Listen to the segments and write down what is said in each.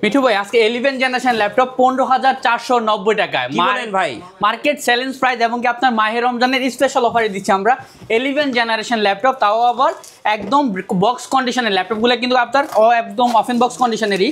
মিঠু ভাই আজকে 11 generation laptop 15,490 টাকায় ভাই মার্কেট চ্যালেঞ্জ প্রাইস এবং কি আপনার মাহে রমজানের স্পেশাল অফারে দিচ্ছি আমরা 11 জেনারেশন ল্যাপটপ, তাও আবার একদম বক্স কন্ডিশনের ল্যাপটপগুলো কিন্তু আপনার একদম ওপেন বক্স কন্ডিশনেরই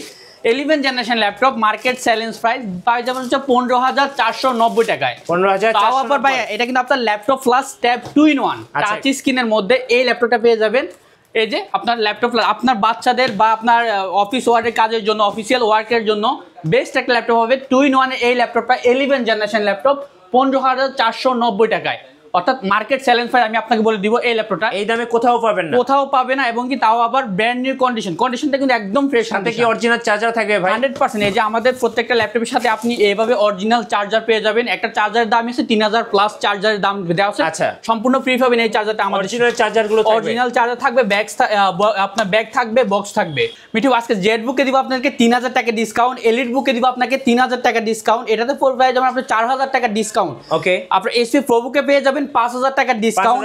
11 generation laptop market challenge price পাই যাবেন হচ্ছে 15,490 টাকায়। 15,490 তাও আবার ভাই এটা কিন্তু আপনার laptop plus tab 2-in-1 touch স্ক্রিনের মধ্যে এই ল্যাপটপটা পেয়ে যাবেন। এই যে আপনার ল্যাপটপ আপনার বাচ্চাদের বা আপনার অফিস ওয়ার্কের কাজের জন্য অফিসিয়াল ওয়ার্কের জন্য বেস্ট একটা ল্যাপটপ হবে 2-in-1 এই ল্যাপটপটা 11 জেনারেশন ল্যাপটপ 15,490 টাকায়, অর্থাৎ মার্কেট চ্যালেঞ্জ প্রাইস আমি আপনাকে বলে দিব এই ল্যাপটপটা এই দামে কোথাও পাবেন না এবং কি তাও আবার ব্র্যান্ড নিউ কন্ডিশনটা কিন্তু একদম ফ্রেশ। সাথে কি অরিজিনাল চার্জার থাকবে ভাই? 100%। এই যে আমাদের প্রত্যেকটা ল্যাপটপের সাথে আপনি এইভাবে অরিজিনাল চার্জার পেয়ে যাবেন। একটা চার্জারের দাম আছে 3,000 প্লাস চার্জারের দাম দেওয়া আছে। আচ্ছা, সম্পূর্ণ ফ্রি পাবেন এই চার্জারটা। আমাদের অরিজিনাল চার্জারগুলো থাকবে, অরিজিনাল চার্জার থাকবে, আপনার ব্যাগ থাকবে, বক্স থাকবে। মিঠু আজকে জেড বুকে দিব আপনাকে 3,000 টাকা ডিসকাউন্ট, এলিট বুকে দিব আপনাকে 3,000 টাকা ডিসকাউন্ট, এটাতে পড়বে যেমন আপনি 4,000 টাকা ডিসকাউন্ট। ওকে, আপনার এসপি প্রো বুকে পেয়ে যাবেন 5,000 টাকা ডিসকাউন্ট,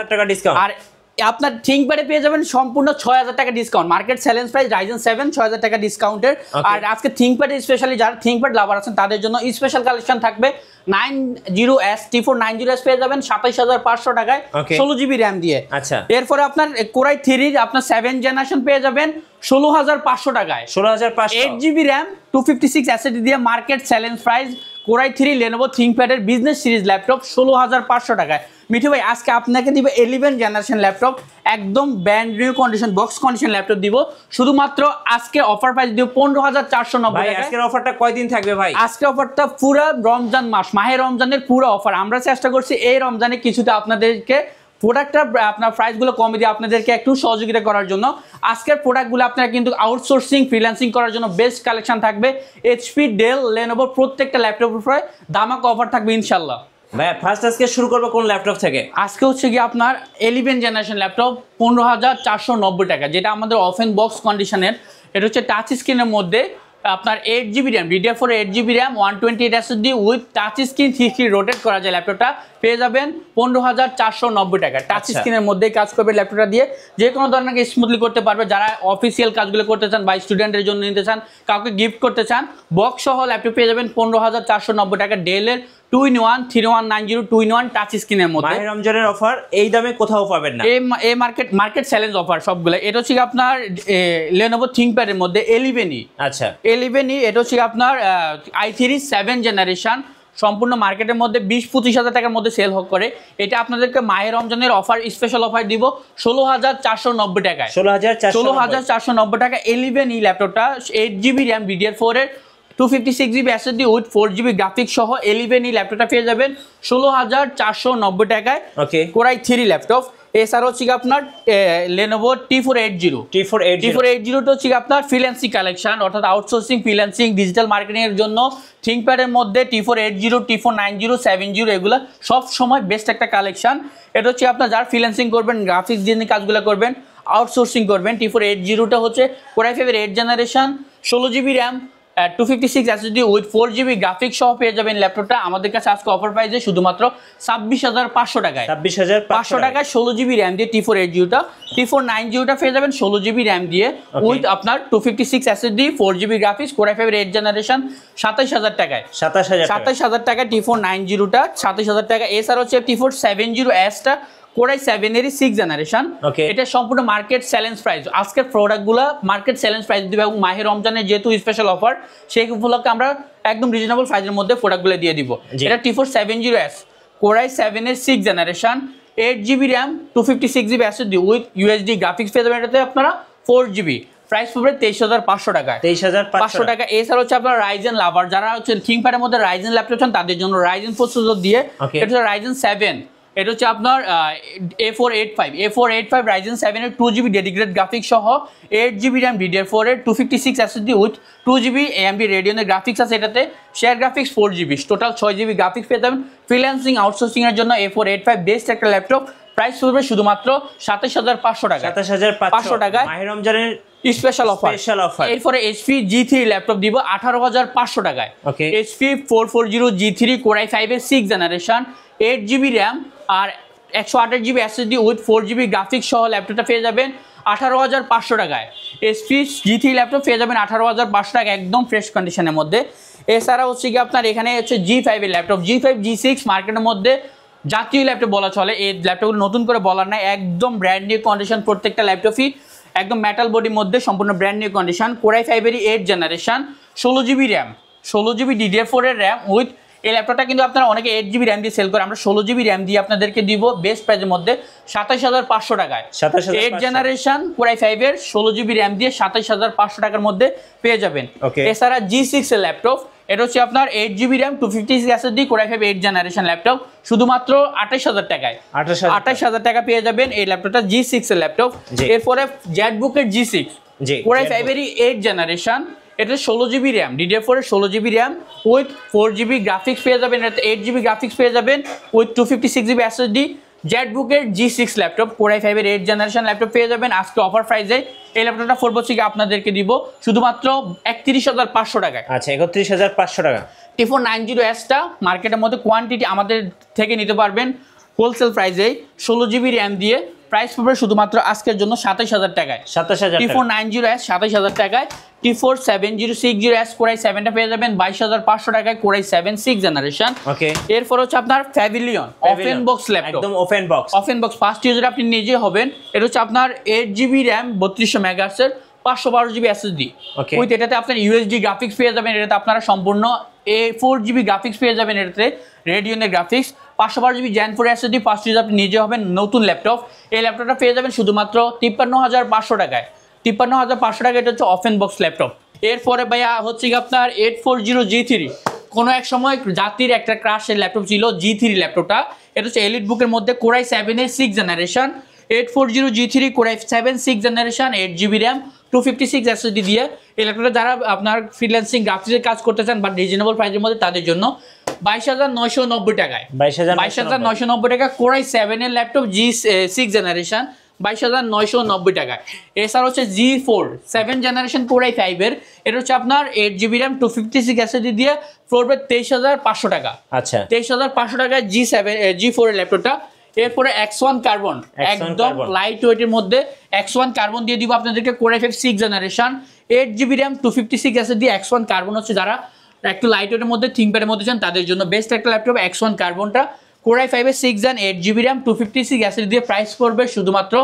আর আপনার থিংকপ্যাডে পেয়ে যাবেন সম্পূর্ণ 6,000 টাকা discount. Market challenge price Ryzen 7 6,000 টাকা ডিসকাউন্টের। আর আজকে থিংকপ্যাডে স্পেশালি যারা থিংকপ্যাড লাভার আছেন তাদের জন্য স্পেশাল কালেকশন থাকবে 90S T4 90S পেয়ে যাবেন 27,500 টাকায় 16 জিবি র্যাম দিয়ে। আচ্ছা, এরপরে আপনার কোরাই 3 আপনার 7 জেনারেশন পেয়ে যাবেন 16,500 টাকায়, 16,500 8 জিবি র্যাম 256 SSD দিয়ে। Market challenge price core i 3 Lenovo ThinkPad-এর বিজনেস সিরিজ ল্যাপটপ 16,500 টাকায়। মিঠু ভাই আজকে আপনাকে দিব 11 জেনারেশন ল্যাপটপ একদম brand new condition box condition laptop দিব, শুধুমাত্র আজকে অফার প্রাইস দিব 15,490 টাকা। আজকের অফারটা কয়দিন থাকবে ভাই? আজকের অফারটা পুরো রমজান মাস, মাহে রমজানের পুরো অফার। আমরা চেষ্টা করছি এই রমজানে কিছুটা আপনাদেরকে প্রোডাক্টটা আপনার প্রাইসগুলো কমে দিয়ে আপনাদেরকে একটু সহযোগিতা করার জন্য। আজকের প্রোডাক্টগুলো আপনারা কিন্তু আউটসোর্সিং ফ্রিল্যান্সিং করার জন্য বেস্ট কালেকশন থাকবে। এইচপি, ডেল, লেনোভো প্রত্যেকটা ল্যাপটপের উপরে ধামাকা অফার থাকবে ইনশাল্লাহ। ভাই ফার্স্ট আজকে শুরু করবো কোন ল্যাপটপ থেকে? আজকে হচ্ছে কি আপনার 11 জেনারেশন ল্যাপটপ 15,490 টাকা, যেটা আমাদের ওপেন বক্স কন্ডিশনের। এটা হচ্ছে টাচ স্ক্রিনের মধ্যে আপনার 8 GB RAM, DDR4 8 GB RAM 128 SSD with touch screen 3 rotate করা যায় ল্যাপটপটা পেয়ে যাবেন 15,490 টাকা। টাচ স্ক্রিনের মধ্যে কাজ করবে ল্যাপটপটা দিয়ে, যে কোনো ধরনের স্মুথলি করতে পারবে। যারা অফিসিয়াল কাজগুলো করতে চান বা স্টুডেন্টের জন্য নিতে চান, কাউকে গিফট করতে চান, বক্স সহ ল্যাপটপ পেয়ে যাবেন 15,490 টাকা। ডেলের 2-in-1 3190 2-in-1 টাচ স্ক্রিনের মধ্যে। মাহে রমজানের অফার এই দামে কোথাও পাবেন না। এই মার্কেট চ্যালেঞ্জ অফার সবগুলো। এটা হচ্ছে আপনার Lenovo ThinkPad এর মধ্যে 11E। আচ্ছা, 11E এটা হচ্ছে আপনার i3 7 জেনারেশন, সম্পূর্ণ মার্কেটের মধ্যে 20-25 হাজার টাকার মধ্যে সেল করে। এটা আপনাদেরকে মাহে রমজানের অফার স্পেশাল অফার দিব 16,490 টাকায়। 16,490 টাকা 11E ল্যাপটপটা 8 জিবি র্যাম DDR4 এর 256 GB SSD with 4 GB graphics সহ 11E ল্যাপটপটা পেয়ে যাবেন 16,490 টাকায়। ওকে, কোরাই 3 ল্যাপটপ। এছাড়া হচ্ছে আপনার Lenovo T480 হচ্ছে আপনার ফ্রিল্যান্সিং কালেকশন, অর্থাৎ আউটসোর্সিং ফ্রিল্যান্সিং ডিজিটাল মার্কেটিং এর জন্য থিংকপ্যাডের মধ্যে T480 T490 70 এগুলো সব সময় বেস্ট একটা কালেকশন। এটা হচ্ছে আপনার যারা ফ্রিল্যান্সিং করবেন, গ্রাফিক্স ডিজাইনিং কাজগুলো করবেন, আউটসোর্সিং করবেন। T480টা হচ্ছে core i 5 8 generation 16 GB RAM 256 SSD with 4 GB graphics সহ পেয়ে যাবেন ল্যাপটপটা আমাদের কাছে আজকে অফার প্রাইসে শুধুমাত্র 26,500 টাকায়। 26,500 টাকায় 16 জিবি র্যাম দিয়ে T480টা। T490টা পেয়ে যাবেন 16 জিবি র্যাম দিয়ে উইথ আপনার 256 SSD 4 GB graphics core i 5 8 generation 27,000 টাকায়। 27,000 টাকা T490টা 27,000 টাকা। এছাড়া হচ্ছে T470Sটা কোরাই 7-এরই 6 জেনারেশন। এটা সম্পূর্ণ মার্কেট চ্যালেঞ্জ প্রাইস। আজকের প্রোডাক্টগুলো মার্কেট চ্যালেঞ্জ প্রাইস দিবে এবং মাহে রমজানের যেহেতু স্পেশাল অফার, সেই উপলক্ষে আমরা একদম রিজনেবল প্রাইসের মধ্যে প্রোডাক্টগুলো দিয়ে দিব। এটা T470S কোরাই 7-এর 6 generation 8 GB RAM 256 GB SSD with USD graphics পেয়ে যাবেন। এটাতে আপনারা 4 জিবি, প্রাইস পড়বে 23,500 টাকা। 23,500 টাকা। এছাড়া হচ্ছে আপনার রাইজেন লাভার যারা হচ্ছে থিংকপ্যাডের মধ্যে রাইজেন ল্যাপটপ চান তাদের জন্য রাইজেন প্রসেসর দিয়ে এটা হচ্ছে রাইজেন 7। এটা হচ্ছে আপনার A485 রাইজেন 7-এর 2 জিবি ডেডিকেটেড গ্রাফিক্স সহ 8 জিবি র্যাম DDR4 এর 256 SSD উইথ 2 জিবি AMD রেডিয়নের গ্রাফিক্স আছে। এটাতে share graphics 4 GB, total 6 GB graphics পেয়ে যাবেন। ফ্রিল্যান্সিং আউটসোর্সিং এর জন্য A485 বেস্ট একটা ল্যাপটপ, প্রাইস পড়বে শুধুমাত্র 27,500 টাকা। 27,500 টাকায় মাহে রমজানের স্পেশাল অফার। এরপরে HP G3 ল্যাপটপ দিব 18,500 টাকায়। HP 440 G3 কোরাই 5-এর 6 জেনারেশন 8 জিবি র্যাম আর 128 GB SSD with 4 GB graphics সহ ল্যাপটপটা পেয়ে যাবেন 18,500 টাকায়। এসপি G3 ল্যাপটপ পেয়ে যাবেন 18,500 টাকা একদম ফ্রেশ কন্ডিশনের মধ্যে। এছাড়া হচ্ছে কি আপনার এখানে হচ্ছে G5 এর ল্যাপটপ, G5 G6 মার্কেটের মধ্যে জাতীয় ল্যাপটপ বলা চলে। এই ল্যাপটপগুলো নতুন করে বলার নাই, একদম ব্র্যান্ড নিউ কন্ডিশন, প্রত্যেকটা ল্যাপটপই একদম মেটাল বডির মধ্যে সম্পূর্ণ brand new condition. Core i5 এর 8 generation, 16GB RAM, 16GB DDR4 এর র্যাম উইথ। এই ল্যাপটপটা কিন্তু আপনারা অনেকে 8GB র্যাম দিয়ে সেল করে, আমরা 16GB র্যাম দিয়ে আপনাদেরকে দিব বেস্ট প্রাইসের মধ্যে 27,500 টাকায়। 27,500 8 জেনারেশন Core i5 এর 16GB র্যাম দিয়ে 27,500 টাকার মধ্যে পেয়ে যাবেন। এছাড়া G6 এর ল্যাপটপ, এটা হচ্ছে আপনার 8GB RAM 256 SSD Core i5 8 generation laptop শুধুমাত্র 28,000 টাকায়। 28,000 টাকা পেয়ে যাবেন এই ল্যাপটপটা, G6 এর ল্যাপটপ। এরপরে ZBook এর G6 Core i5 এর 8 জেনারেশন, এটা 16GB র্যাম, DDR4 এর 16GB RAM with 4GB graphics পেয়ে যাবেন, এটা 8GB গ্রাফিক্স পেয়ে যাবেন উইথ 256GB SSD। ZBook এর G6 ল্যাপটপ Core i5 এর 8 জেনারেশন ল্যাপটপ পেয়ে যাবেন আজকে অফার প্রাইসে। এই ল্যাপটপটা 4 বছর আপনাদেরকে দিব শুধুমাত্র 31,500 টাকায়। আচ্ছা 31,500 টাকা। T4 90S টা মার্কেটের মধ্যে কোয়ান্টিটি আমাদের থেকে নিতে পারবেন হোলসেল প্রাইসে 16GB র্যাম দিয়ে, প্রাইস পড়বে শুধুমাত্র আজকের জন্য 27,000 টাকায়। 27,000 T4 90S 27,000 টাকায়। T4 7060S Core i7 টা পেয়ে যাবেন 22,500 টাকায়, Core i7 6 জেনারেশন। ওকে, এরপর হচ্ছে আপনার Pavilion ওপেন বক্স ল্যাপটপ, একদম open box, open box first user আপনি নিজে হবেন। এটা হচ্ছে আপনার 8GB র্যাম 3200 মেগাহার্টজ এর 512GB SSD উইথ, এটাতে আপনার USD গ্রাফিক্স পেয়ে যাবেন, এটাতে আপনারা সম্পূর্ণ 4GB গ্রাফিক্স পেয়ে যাবেন, এটাতে রেডিয়নের graphics, 512GB Gen 4 SSD first user আপনি নিজে হবেন। নতুন ল্যাপটপ, এই ল্যাপটপটা পেয়ে যাবেন শুধুমাত্র 53,500 টাকায়। 53,500 টাকা, এটা হচ্ছে ওপেন বক্স ল্যাপটপ। এরপরে ভাইয়া হচ্ছে কি আপনার 840G3, কোনো এক সময় জাতির একটা ক্রাশের ল্যাপটপ ছিল G3 ল্যাপটপটা, এটা হচ্ছে এলিট বুকের মধ্যে Core i7 এর 6 generation, 840G3 Core i7 6 generation 8GB RAM 256 SSD দিয়ে। এই ল্যাপটপটা যারা আপনার ফ্রিল্যান্সিং গ্রাফিক্সের কাজ করতে চান বাট রিজনেবল প্রাইসের মধ্যে তাদের জন্য 22,990 টাকায়। 22,990 টাকা Core i7 এর ল্যাপটপ G6 জেনারেশন 22,990 টাকায়। এছাড়া হচ্ছে G4 7 জেনারেশন Core i5 এর, এটা হচ্ছে আপনার 8GB র্যাম 256 SSD দিয়ে পড়বে 23,500 টাকা। আচ্ছা 23,500 টাকায় G4 এর ল্যাপটপটা। এরপরে X1 কার্বন, একদম লাইট ওয়েটের মধ্যে X1 কার্বন দিয়ে দিব আপনাদেরকে Core i5 6 generation 8GB RAM 256 SSD X1 carbon হচ্ছে যারা একটু লাইট ওয়েটের মধ্যে থিংকপ্যাডের মধ্যে চান তাদের জন্য বেস্ট একটা ল্যাপটপ X1 কার্বনটা। Core i5 এর 6 Gen 8GB র্যাম 256 SSD দিয়ে প্রাইস পড়বে শুধুমাত্র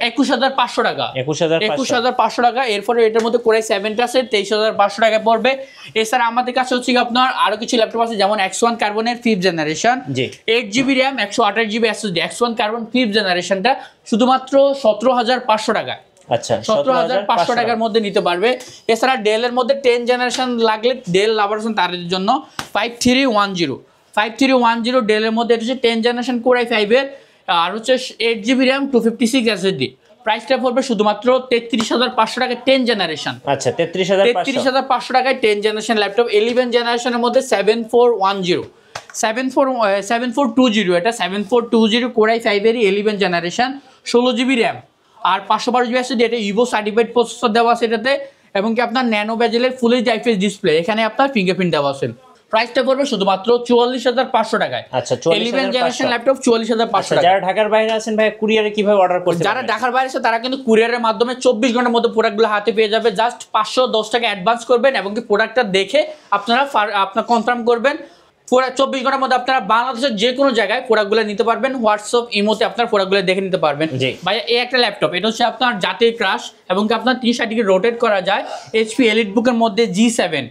21,500 টাকা। 21,500 টাকা। এরপরে এটার মধ্যে Core i7 টা আছে 23,500 টাকা পড়বে। এছাড়া আমাদের কাছে হচ্ছে আপনার আরো কিছু ল্যাপটপ আছে যেমন X1 কার্বনের 5th generation 8GB RAM 128GB SSD X1 carbon 5th জেনারেশনটা শুধুমাত্র 17,500 টাকা। আচ্ছা 17,500 টাকার মধ্যে নিতে পারবে। এছাড়া ডেল এর মধ্যে 10 জেনারেশন লাগলে ডেল লাভার আছেন তাদের জন্য 5310 ডেলের মধ্যে এটা হচ্ছে 10 জেনারেশন Core i5 এর আর হচ্ছে 8GB র্যাম 256 SSD, প্রাইসটা পড়বে শুধুমাত্র 33,500 টাকা 10 জেনারেশন। আচ্ছা 33,500 টাকায় 10 জেনারেশন ল্যাপটপ। 11 জেনারেশনের মধ্যে 7420 এটা 7420 Core i5 এর 11 জেনারেশন 16GB র্যাম আর 512GB SSD, এটা ইভো সার্টিফাইড প্রসেসর দেওয়া আছে এটাতে, এবং কি আপনার ন্যানো বেজেলের ফুল এইচডি আইপিএস ডিসপ্লে, এখানে আপনার ফিঙ্গারপ্রিন্ট দেওয়া আছে। প্রাইসটা পড়বে শুধুমাত্র 44,500 টাকায়। আচ্ছা 11 জেনারেশন ল্যাপটপ 44,500 টাকা। যারা ঢাকার বাইরে আছেন ভাই কুরিয়ারে কিভাবে অর্ডার করতে পারবেন? যারা ঢাকার বাইরে আছে তারা কিন্তু কুরিয়ারের মাধ্যমে 24 ঘন্টার মধ্যে প্রোডাক্টগুলো হাতে পেয়ে যাবে। জাস্ট 510 টাকা অ্যাডভান্স করবেন এবং কি প্রোডাক্টটা দেখে আপনারা কনফার্ম করবেন। পুরো 24 ঘন্টার মধ্যে আপনারা বাংলাদেশের যে কোনো জায়গায় প্রোডাক্টগুলো নিতে পারবেন। হোয়াটসঅ্যাপ ইমোতে আপনার প্রোডাক্টগুলো দেখে নিতে পারবেন। ভাই এই একটা ল্যাপটপ, এটা হচ্ছে আপনার জাতীয় ক্রাশ এবং কি আপনার 360 ডিগ্রি রোটেট করা যায়। HP এলিট বুকের মধ্যে G7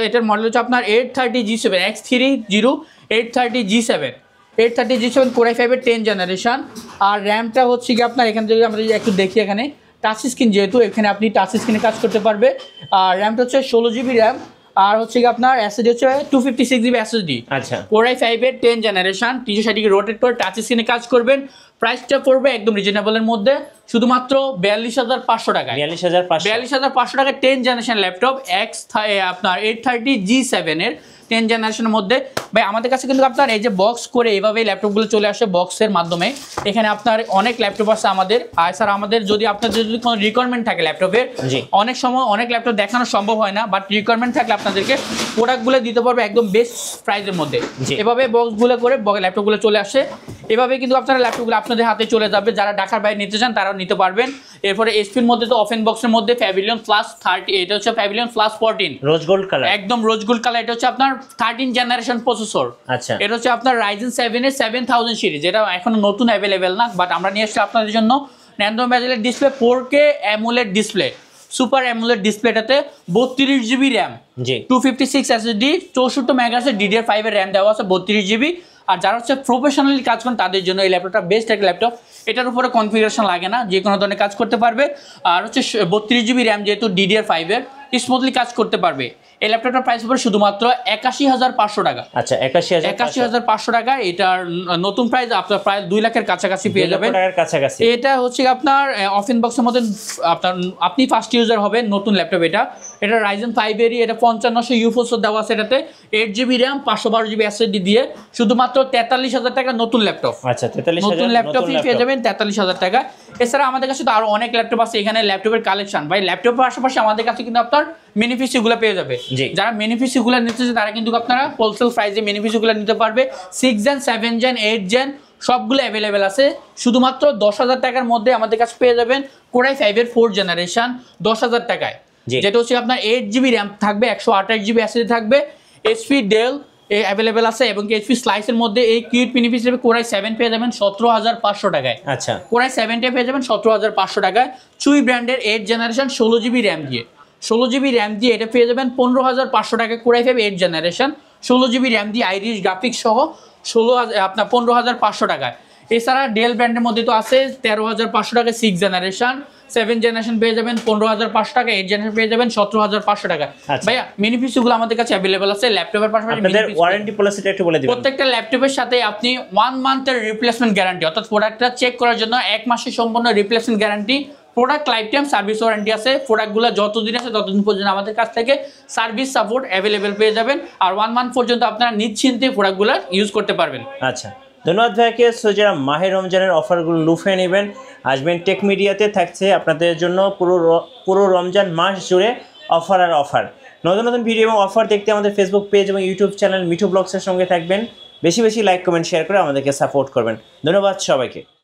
এটার মডেল হচ্ছে আপনার 830G7 X30 830G7 Core i5 এর 10 জেনারেশন। আর র্যামটা হচ্ছে কি আপনার এখানে যদি আমরা একটু দেখি, এখানে টাচ স্ক্রিন যেহেতু এখানে আপনি টাচ স্ক্রিনে কাজ করতে পারবে। আর র্যামটা হচ্ছে 16GB র্যাম আর হচ্ছে কি আপনার SSD হচ্ছে 256GB SSD। আচ্ছা Core i5 এর 10 জেনারেশন 360 ডিগ্রি রোটেট করে টাচ স্ক্রিনে কাজ করবেন। প্রাইসটা পড়বে একদম রিজনেবলের মধ্যে শুধুমাত্র 42,500 টাকায়। 42,500 টাকায় 10 জেনারেশন ল্যাপটপ আপনার 830G7 এর 10 জেনারেশনের মধ্যে। ভাই আমাদের কাছে কিন্তু আপনার এই যে বক্স করে এইভাবেই ল্যাপটপগুলো চলে আসে বক্সের মাধ্যমে। এখানে আপনার অনেক ল্যাপটপ আছে আমাদের। আর স্যার আমাদের যদি আপনাদের যদি কোনো রিকোয়ারমেন্ট থাকে ল্যাপটপের, অনেক সময় অনেক ল্যাপটপ দেখানো সম্ভব হয় না, বাট রিকোয়ারমেন্ট থাকলে আপনাদেরকে প্রোডাক্টগুলো দিতে পারবে একদম বেস্ট প্রাইসের মধ্যে। এভাবে বক্সগুলো করে ল্যাপটপগুলো চলে আসে। এভাবে কিন্তু আপনারা ল্যাপটপগুলো আপনাদের হাতে চলে যাবে। যারা ঢাকার বাইরে নিতে চান তারাও নিতে পারবেন। এরপরে এসপির মধ্যে তো ওপেন বক্সের মধ্যে প্যাভিলিয়ন প্লাস 30, এটা হচ্ছে pavilion plus 14 rose gold colour, একদম রোজ গোল্ড কালার। এটা হচ্ছে আপনার 13 জেনারেশন প্রসেসর। আচ্ছা, এটা হচ্ছে আপনার Ryzen 7 এর 7000 সিরিজ, যেটা এখনো নতুন অ্যাভেলেবেল না, বাট আমরা নিয়ে আসছি আপনাদের জন্য। ন্যানো ম্যাজেলের display 4K AMOLED display, super AMOLED ডিসপ্লেটাতে 32 জিবি র্যাম, জি 256 এসএসডি, 64 মেগাহার্টজের DDR5 এর র্যাম দেওয়া আছে, 32 জিবি। আর যারা হচ্ছে প্রফেশনালি কাজ করেন তাদের জন্য এই ল্যাপটপটা বেস্ট একটা ল্যাপটপ। এটার উপরে কনফিগারেশন লাগে না, যে কোনো ধরনের কাজ করতে পারবে। আর হচ্ছে 32 জিবি র্যাম, যেহেতু DDR5 এর, স্মুথলি কাজ করতে পারবে। এই ল্যাপটপটার প্রাইস পড়ে শুধুমাত্র 81500 টাকা। আচ্ছা 81500 টাকা। এটার নতুন প্রাইস আপনার প্রায় 2 লাখের কাছাকাছি পেয়ে যাবেন। কাছাকাছি। এটা হচ্ছে আপনার ওপেন বক্সের মধ্যে আপনার আপনি ফার্স্ট ইউজার হবেন নতুন ল্যাপটপ। এটা Ryzen 5 এরই, এটা 5500 ইউ প্রসেসর দেওয়া আছে এটাতে, 8 জিবি র্যাম, 512 জিবি এসএসডি দিয়ে, শুধুমাত্র 43000 টাকা নতুন ল্যাপটপ। আচ্ছা 43000 নতুন ল্যাপটপই পেয়ে যাবেন 43000 টাকা। এছাড়া আমাদের কাছে তো আরো অনেক ল্যাপটপ আছে, এখানে ল্যাপটপের কালেকশন ভাই। ল্যাপটপের পাশাপাশি আমাদের কাছে কিন্তু আপনার মিনি পিসিগুলো পেয়ে যাবে। যারা মিনি পিসিগুলো নিতে চান তারা কিন্তু আপনারা হোলসেল প্রাইসে মিনি পিসিগুলো নিতে পারবে। 6 জেন, 7 জেন, 8 জেন সবগুলো অ্যাভেলেবেল আছে। শুধুমাত্র 10,000 টাকার মধ্যে আমাদের কাছে পেয়ে যাবেন কোরাই 5 এর 4 জেনারেশন 10,000 টাকায়, যেটা হচ্ছে আপনার 8 জিবি র্যাম থাকবে, 128 জিবি এসএসডি থাকবে। এইচপি ডেল অ্যাভেলেবেল আছে, এবং এইচপি স্লাইসের মধ্যে এই কিউট মিনি পিসি কোরাই 7 পেয়ে যাবেন 17,500 টাকায়। আচ্ছা কোরাই 7টা পেয়ে যাবেন 17,500 টাকায়। চুই ব্র্যান্ডের 8 জেনারেশন 16 জিবি র্যাম দিয়ে, 16 জিবি র্যাম দিয়ে এটা পেয়ে যাবেন 15,500 টাকায়। কোরাই 5 8 জেনারেশন 16 জিবি র্যাম দিয়ে আইরিশ গ্রাফিক্স সহ 15,500 টাকায়। এছাড়া ডেল ব্র্যান্ডের মধ্যে তো আছে 13,500 টাকায় 6 জেনারেশন, 7 জেনারেশন পেয়ে যাবেন 15,500 টাকা, 8 জেনারেশন পেয়ে যাবেন 17,500 টাকা। ভাইয়া মিনি পিসিগুলো আমাদের কাছে অ্যাভেলেবল আছে। ল্যাপটপের পাশাপাশি আপনাদের ওয়ারেন্টি পলিসিটা একটু বলে দিবেন। প্রত্যেকটা ল্যাপটপের সাথে আপনি 1 মান্থের রিপ্লেসমেন্ট গ্যারান্টি, অর্থাৎ প্রোডাক্টটা চেক করার জন্য 1 মাসের সম্পূর্ণ replacement guarantee. Product life time service warranty আছে। প্রোডাক্টগুলো যতদিন আছে ততদিন পর্যন্ত আমাদের কাছ থেকে সার্ভিস সাপোর্ট অ্যাভেলেবেল পেয়ে যাবেন। আর 1 মান্থ পর্যন্ত আপনারা নিশ্চিন্তে প্রোডাক্টগুলো ইউজ করতে পারবেন। আচ্ছা ধন্যবাদ ভাইকে। সো যারা মাহে রমজানের অফারগুলো লুফে নেবেন, আসবেন টেক মিডিয়াতে। থাকছে আপনাদের জন্য পুরো রমজান মাস জুড়ে অফার আর অফার। নতুন নতুন ভিডিও এবং অফার দেখতে আমাদের ফেসবুক পেজ এবং ইউটিউব চ্যানেল মিঠু ব্লগসের সঙ্গে থাকবেন। বেশি বেশি লাইক কমেন্ট শেয়ার করে আমাদেরকে সাপোর্ট করবেন। ধন্যবাদ সবাইকে।